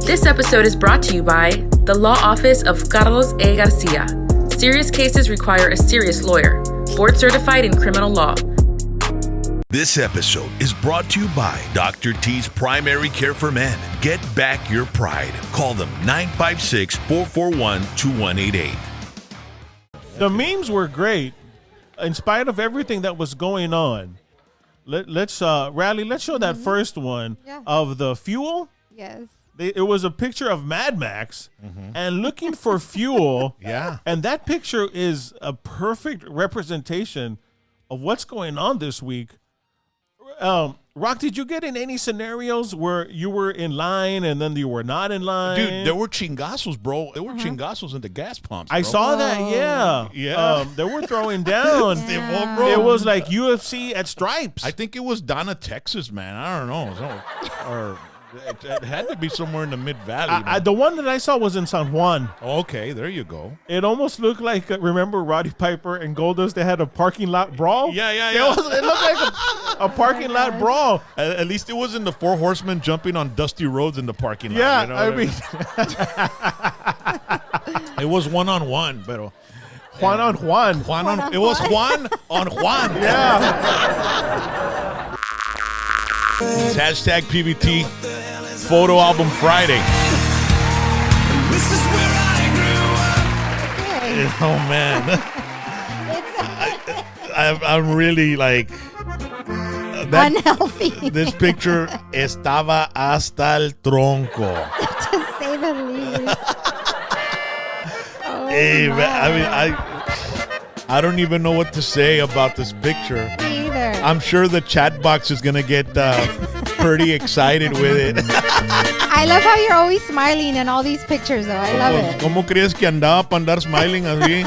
This episode is brought to you by the Law Office of Carlos A. Garcia. Serious cases require a serious lawyer. Board certified in criminal law. This episode is brought to you by Dr. T's Primary Care for Men. Get back your pride. Call them 956-441-2188. The memes were great in spite of everything that was going on. Let's Rally, let's show that first one of the fuel. Yes. It was a picture of Mad Max and looking for fuel. Yeah. And that picture is a perfect representation of what's going on this week. Rock, did you get in any scenarios where you were in line and then you were not in line? Dude, there were chingazos, bro. There were chingazos in the gas pumps, bro. I saw that, yeah. Yeah. They were throwing down. It was like UFC at Stripes. I think it was Donna, Texas, man. I don't know. Or it had to be somewhere in the Mid-Valley. The one that I saw was in San Juan. Okay, there you go. It almost looked like, remember Roddy Piper and Goldust, they had a parking lot brawl? Yeah. It looked like a parking lot brawl. At least it wasn't the Four Horsemen jumping on dusty roads in the parking lot. Yeah, you know I mean. It was one-on-one, but Juan on Juan. It was Juan on Juan. Yeah. It's hashtag PBT Photo Album Friday. Oh, man. I'm really like... unhealthy. This picture estaba hasta el tronco. To say the least. Hey, man, I don't even know what to say about this picture. Me either. I'm sure the chat box is going to get pretty excited with it. I love how you're always smiling in all these pictures, though. I love it. ¿Cómo crees que andaba para andar smiling así?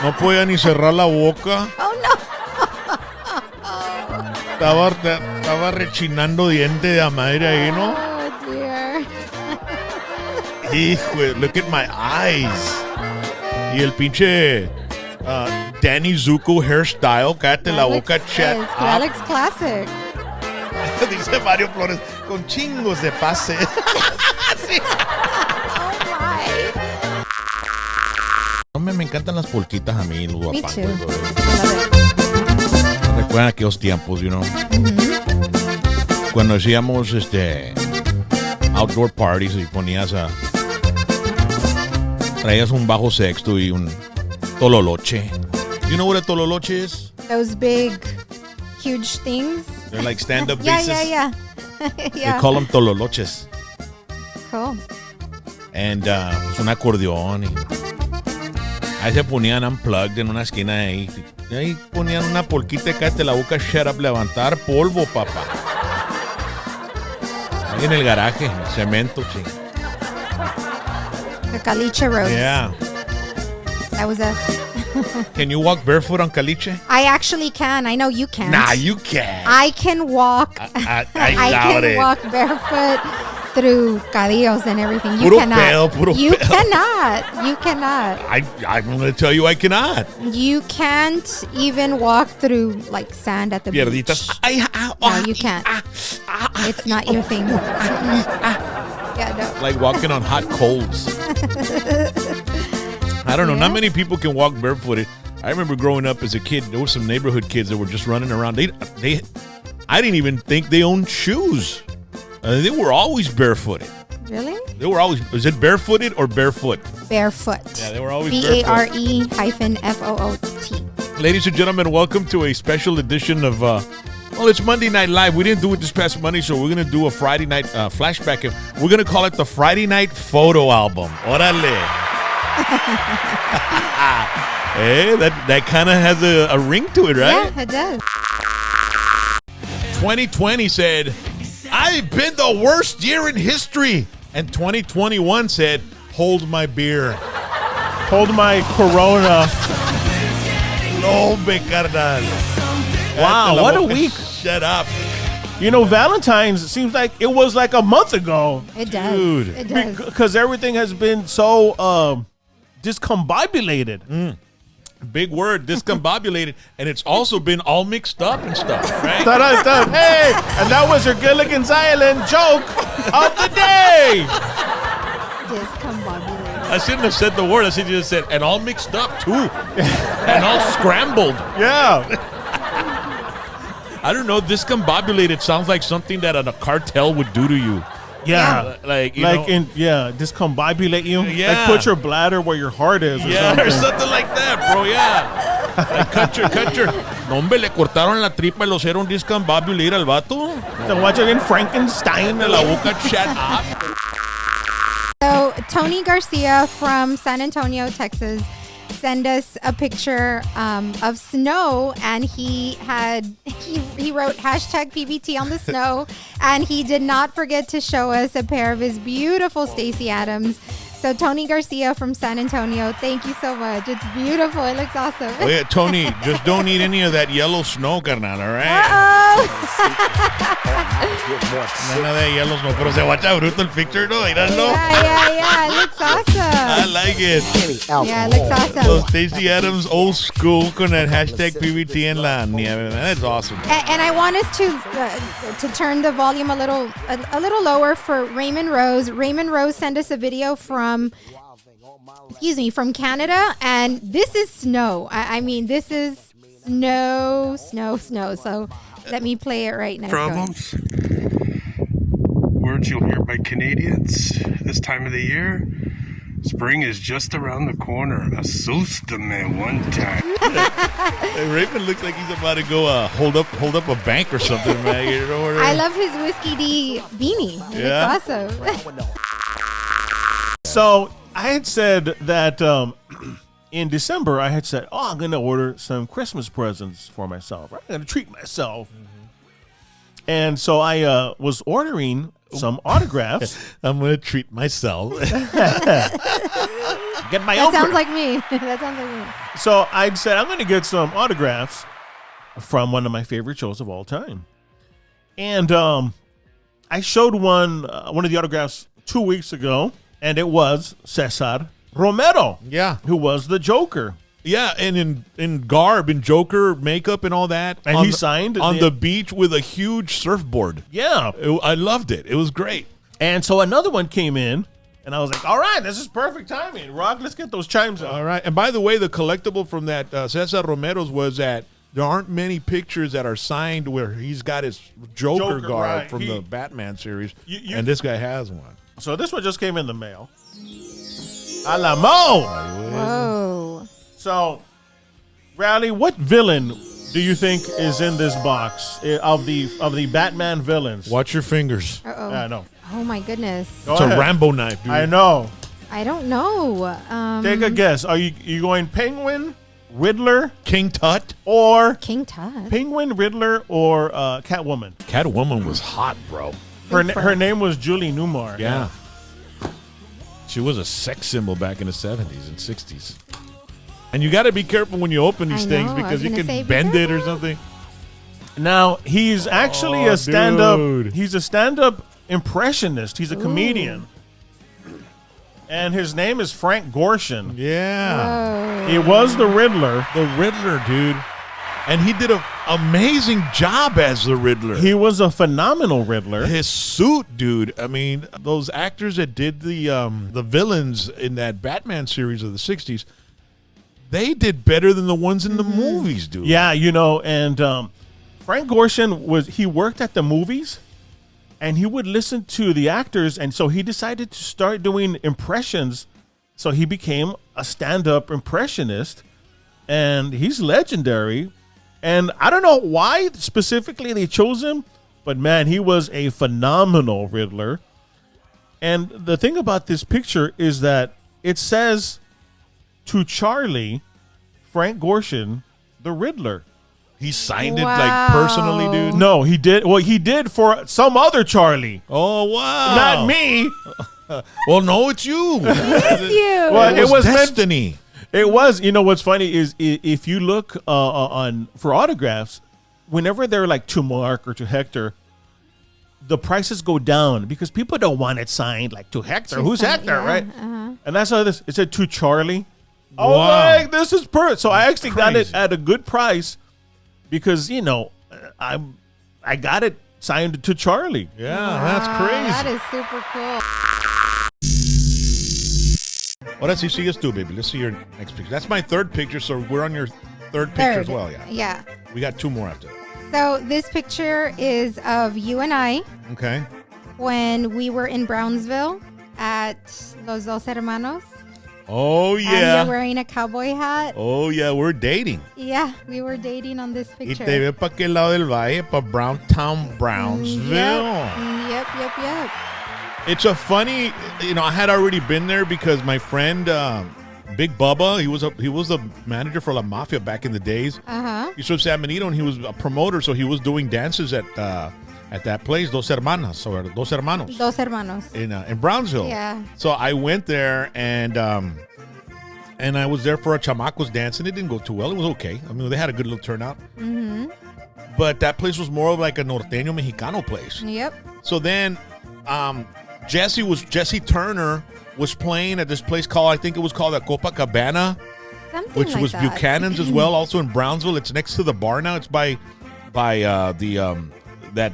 No podía ni cerrar la boca. Oh, no. Estaba rechinando diente de madre ahí, ¿no? Oh, dear. Hijo, look at my eyes. Y el pinche Danny Zuko hairstyle. Cállate la boca, chat. That looks classic. Dice Mario Flores, con chingos de pase. Sí. Oh, my. Me encantan las polquitas a mí, los Me guapangos. too. Bro. Love it. Recuerdan aquellos tiempos, you know. Cuando hacíamos outdoor parties y traías un bajo sexto y un tololoche. You know what a tololoche is? Those big, huge things. They're like stand-up bases. Yeah. They call them tololoches. Cool. And es un acordeón. Y ahí se ponían unplugged en una esquina ahí. Y ahí ponían una polquita y cállate la boca, shut up, levantar polvo, papá. Ahí en el garaje, cemento, ching. The Caliche Roads. Yeah. That was us. Can you walk barefoot on Caliche? I actually can. I know you can't. Nah, you can't. I can walk. I I doubt can it. walk barefoot through cadillos and everything. You Puro cannot. pedo. You cannot. You cannot. I'm going to tell you I cannot. You can't even walk through like sand at the Pierditas. beach. Ay, No, you can't. It's not your thing. Yeah, no. Like walking on hot coals. I don't know. Not many people can walk barefooted. I remember growing up as a kid, there were some neighborhood kids that were just running around. I didn't even think they owned shoes. They were always barefooted. Really? They were always, is it barefooted or barefoot? Barefoot. Yeah, they were always BARE-FOOT. Ladies and gentlemen, welcome to a special edition of, it's Monday Night Live. We didn't do it this past Monday, so we're going to do a Friday night flashback. We're going to call it the Friday Night Photo Album. Órale. Hey, that kind of has a ring to it, right? Yeah, it does. 2020 said, I've been the worst year in history. And 2021 said, hold my beer. Hold my Corona. No, me carnal. Wow, what a week. Shut up. You know, Valentine's seems like it was like a month ago. It does. Dude. It does. Because everything has been so discombobulated. Big word, discombobulated. And it's also been all mixed up and stuff, right? Hey, and that was your Gilligan's Island joke of the day. Discombobulated. I shouldn't have said the word. I should have just said, and all mixed up, too. And all scrambled. Yeah. I don't know. Discombobulated sounds like something that a cartel would do to you. Yeah. Like, you know, discombobulate you. Yeah. Like put your bladder where your heart is or yeah, something. or something like that, bro. Yeah. Like, cut your. No, hombre, le cortaron la tripa y lo hicieron discombobulate al vato. So watch it in Frankenstein. De la boca, shut up. So Tony Garcia from San Antonio, Texas, sent us a picture of snow, and he wrote hashtag PBT on the snow, and he did not forget to show us a pair of his beautiful Stacey Adams. So Tony Garcia from San Antonio, thank you so much. It's beautiful. It looks awesome. Oh, yeah, Tony, just don't eat any of that yellow snow, carnal, all right? Uh-oh. None of that yellow snow. Pero se guacha bruto el picture, no? Míralo. Yeah. It looks awesome. I like it. Yeah, it looks So awesome. Stacey Adams, old school, con el hashtag PBT en la nieve. That's awesome. And I want us to turn the volume a little lower for Raymond Rose. Raymond Rose sent us a video from Canada, and this is snow. I mean, this is snow. So let me play it right now. Problems. Words you'll hear by Canadians this time of the year. Spring is just around the corner. Asústame one time. Hey, Raymond looks like he's about to go hold up a bank or something, man. You know what I love his Whiskey D beanie. Yeah. It's awesome. So I had said that in December, I had said, I'm going to order some Christmas presents for myself. Right? I'm going to treat myself. Mm-hmm. And so I was ordering some autographs. I'm going to treat myself. Get my That own. sounds like me. That sounds like me. So I said, I'm going to get some autographs from one of my favorite shows of all time. And I showed one of the autographs 2 weeks ago, and it was Cesar Romero. Yeah. Who was the Joker. Yeah, and in garb, in Joker makeup and all that. And he signed on the beach with a huge surfboard. Yeah. I loved it. It was great. And so another one came in, and I was like, all right, this is perfect timing. Rock, let's get those chimes out. All right. And by the way, the collectible from that Cesar Romero's was that there aren't many pictures that are signed where he's got his Joker garb right. from the Batman series, You- and this guy has one. So this one just came in the mail. A la mo. Whoa. So, Rowley, what villain do you think is in this box of the Batman villains? Watch your fingers. Uh-oh. I know. Oh, my goodness. Go It's a ahead. Rambo knife, dude. I know. I don't know. Take a guess. Are you going Penguin, Riddler, King Tut. or King Tut. Penguin, Riddler, or Catwoman? Catwoman was hot, bro. Her name was Julie Newmar. Yeah. She was a sex symbol back in the 70s and 60s. And you got to be careful when you open these I things know, I because was you gonna can say, be bend it or careful. something. Now he's actually Oh, a stand-up. dude. He's a stand-up impressionist. He's a comedian, and his name is Frank Gorshin. Yeah. Oh. He was the Riddler. The Riddler, dude. And he did an amazing job as the Riddler. He was a phenomenal Riddler. His suit, dude. I mean, those actors that did the villains in that Batman series of the 60s, they did better than the ones in the movies, dude. Yeah, and Frank Gorshin he worked at the movies, and he would listen to the actors, and so he decided to start doing impressions. So he became a stand-up impressionist, and he's legendary. And I don't know why specifically they chose him, but man, he was a phenomenal Riddler. And the thing about this picture is that it says, "To Charlie, Frank Gorshin, the Riddler." He signed it Wow. like personally, dude. No, he did. Well, he did for some other Charlie, Oh, wow. not me. Well, no, it's you. It's you. Well, it was meant- destiny. It was. You know what's funny is if you look for autographs, whenever they're like to Mark or to Hector, the prices go down because people don't want it signed like to Hector. Who's Hector, Yeah, right? uh-huh. And that's how this. It said to Charlie. Oh, Wow. like this is so I actually got it Crazy. at a good price because I got it signed to Charlie. Yeah, that's Wow, crazy. That is super cool. Ahora sí, sigues tú, baby. Let's see your next picture. That's my third picture, so we're on your third picture as well, yeah. Yeah. We got 2 more after that. So this picture is of you and I Okay. when we were in Brownsville at Los Dos Hermanos. Oh, And yeah. you're wearing a cowboy hat. Oh, yeah, we're dating. Yeah, we were dating on this Y picture. te ve pa' aquel lado del valle, pa' Browntown, Brownsville. Yep. It's a funny, I had already been there because my friend, Big Bubba, he was a manager for La Mafia back in the days. Uh-huh. He's from San Benito, and he was a promoter, so he was doing dances at that place, Dos Hermanos, or Dos Hermanos. Dos Hermanos. In Brownsville. Yeah. So I went there, and I was there for a chamacos dance, and it didn't go too well. It was okay. I mean, they had a good little turnout. Mm-hmm. But that place was more of like a norteño Mexicano place. Yep. So then Jesse Turner was playing at this place I think it was called the Copacabana, Something which like was that. Buchanan's as well, also in Brownsville. It's next to the bar now. It's by that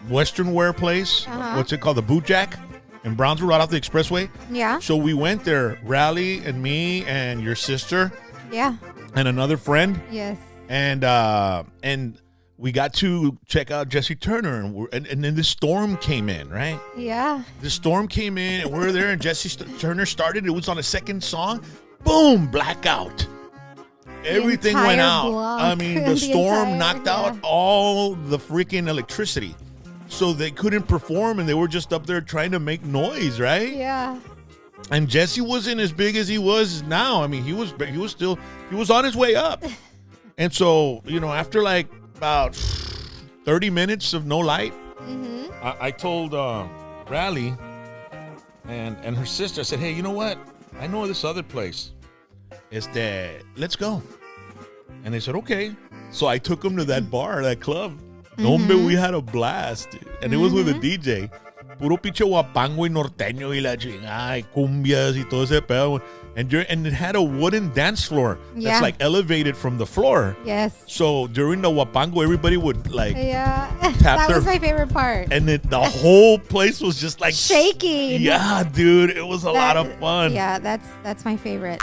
Western wear place. Uh-huh. What's it called? The Boot Jack in Brownsville, right off the expressway. Yeah. So we went there, Rally and me and your sister Yeah. and another friend, Yes. and we got to check out Jesse Turner, and then the storm came in, right? Yeah. The storm came in, and we're there, and Jesse Turner started. It was on the second song. Boom, blackout. Everything went entire out. block, I mean, the the storm entire- knocked out all the freaking electricity. So they couldn't perform, and they were just up there trying to make noise, right? Yeah. And Jesse wasn't as big as he was now. I mean, he was on his way up. And so, after like about 30 minutes of no light, Mm-hmm. I told Rally and her sister, I said, hey, you know what? I know this other place. Let's go. And they said, okay. So I took them to that bar, that club. No, hombre, we had a blast, dude. And it was with a DJ. Puro pinche guapango y norteño y la chingada y cumbias y todo ese pedo. And it had a wooden dance floor Yeah. that's like elevated from the floor. Yes. So during the wapango, everybody would Yeah. Tap That was their- my favorite part. and the whole place was just like Shaking. Yeah, dude, it was a lot of fun. Yeah, that's my favorite.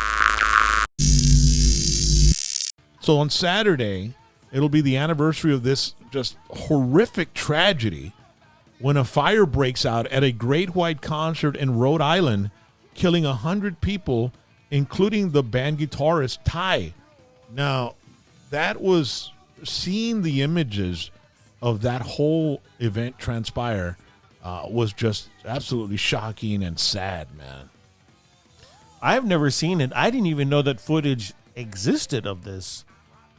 So on Saturday, it'll be the anniversary of this just horrific tragedy when a fire breaks out at a Great White concert in Rhode Island, killing 100 people, including the band guitarist Ty. Now, that was seeing the images of that whole event transpire was just absolutely shocking and sad, man. I've never seen it. I didn't even know that footage existed of this.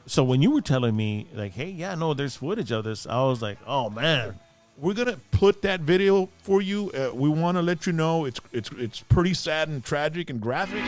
So when you were telling me, like, hey, yeah, no, there's footage of this, I was like, oh, man. We're gonna put that video for you. We want to let you know it's pretty sad and tragic and graphic.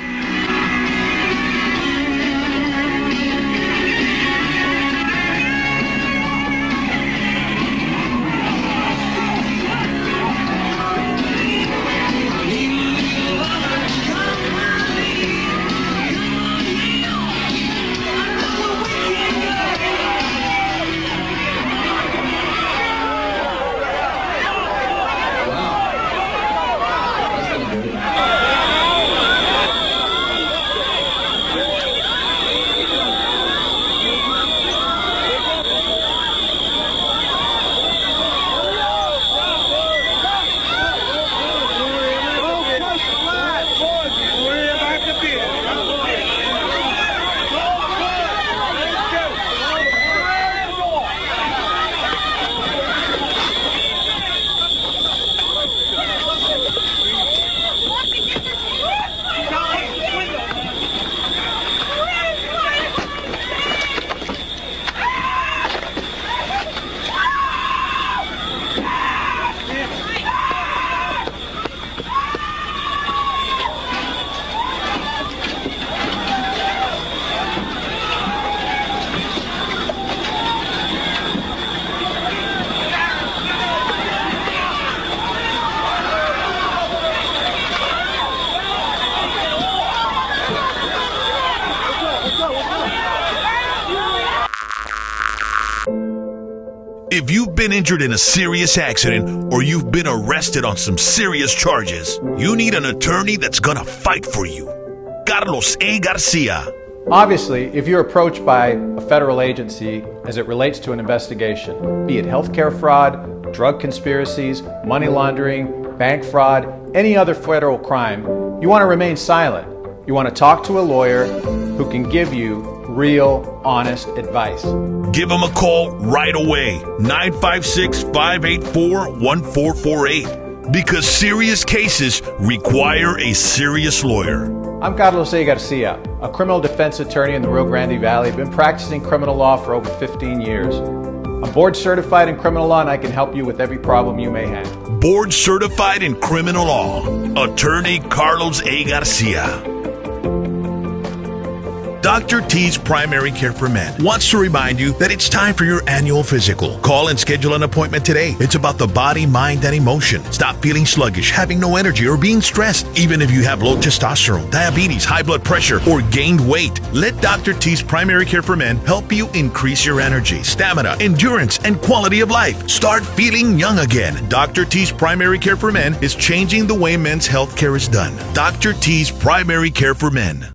If you've been injured in a serious accident or you've been arrested on some serious charges, you need an attorney that's gonna fight for you. Carlos A. Garcia. Obviously, if you're approached by a federal agency as it relates to an investigation, be it healthcare fraud, drug conspiracies, money laundering, bank fraud, any other federal crime, you want to remain silent. You want to talk to a lawyer who can give you real, honest advice. Give them a call right away, 956-584-1448, because serious cases require a serious lawyer. I'm Carlos A. Garcia, a criminal defense attorney in the Rio Grande Valley. I've been practicing criminal law for over 15 years. I'm board certified in criminal law and I can help you with every problem you may have. Board certified in criminal law, Attorney Carlos A. Garcia. Dr. T's Primary Care for Men wants to remind you that it's time for your annual physical. Call and schedule an appointment today. It's about the body, mind, and emotion. Stop feeling sluggish, having no energy, or being stressed. Even if you have low testosterone, diabetes, high blood pressure, or gained weight, let Dr. T's Primary Care for Men help you increase your energy, stamina, endurance, and quality of life. Start feeling young again. Dr. T's Primary Care for Men is changing the way men's health care is done. Dr. T's Primary Care for Men.